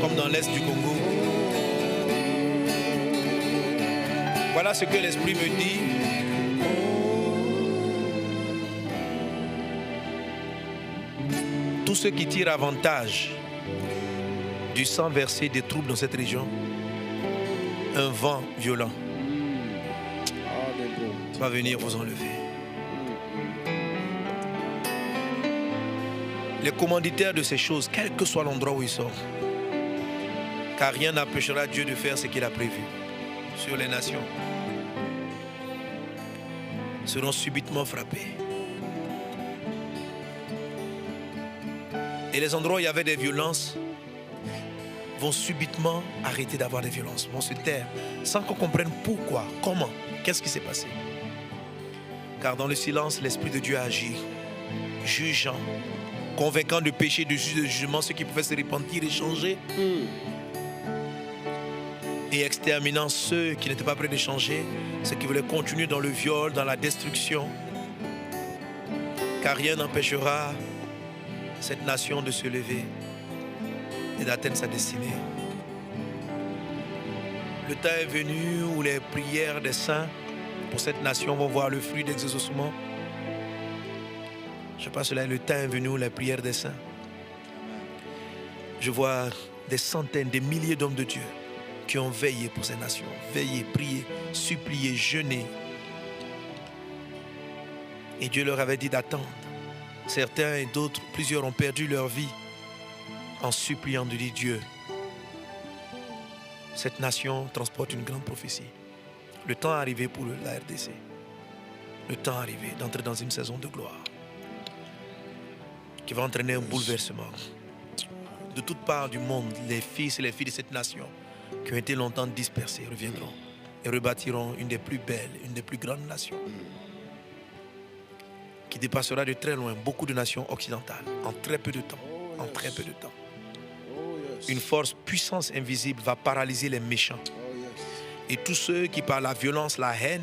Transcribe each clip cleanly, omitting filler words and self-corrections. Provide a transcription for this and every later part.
comme dans l'est du Congo. Voilà ce que l'Esprit me dit. Tous ceux qui tirent avantage du sang versé des troubles dans cette région, un vent violent va venir vous enlever. Les commanditaires de ces choses, quel que soit l'endroit où ils sont, car rien n'empêchera Dieu de faire ce qu'il a prévu sur les nations, seront subitement frappés. Et les endroits où il y avait des violences vont subitement arrêter d'avoir des violences, vont se taire, sans qu'on comprenne pourquoi, comment, qu'est-ce qui s'est passé. Car dans le silence, l'Esprit de Dieu agit, jugeant, convaincant de péché, de jugement, ceux qui pouvaient se repentir et changer, et exterminant ceux qui n'étaient pas prêts de changer, ceux qui voulaient continuer dans le viol, dans la destruction. Car rien n'empêchera cette nation de se lever et d'atteindre sa destinée. Le temps est venu où les prières des saints pour cette nation vont voir le fruit d'exaucement. Je pense que le temps est venu où les prières des saints. Je vois des centaines, des milliers d'hommes de Dieu qui ont veillé pour ces nations, veillé, prié, supplié, jeûné. Et Dieu leur avait dit d'attendre. Certains et d'autres, plusieurs ont perdu leur vie en suppliant de dire Dieu. Cette nation transporte une grande prophétie. Le temps est arrivé pour la RDC. Le temps est arrivé d'entrer dans une saison de gloire qui va entraîner un bouleversement. De toutes parts du monde, les fils et les filles de cette nation qui ont été longtemps dispersés reviendront et rebâtiront une des plus belles, une des plus grandes nations qui dépassera de très loin beaucoup de nations occidentales en très peu de temps. En très peu de temps. Une force, puissance invisible va paralyser les méchants. Et tous ceux qui par la violence, la haine,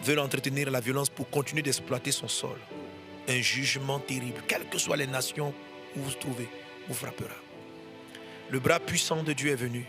veulent entretenir la violence pour continuer d'exploiter son sol. Un jugement terrible, quelles que soient les nations où vous vous trouvez, vous frappera. Le bras puissant de Dieu est venu.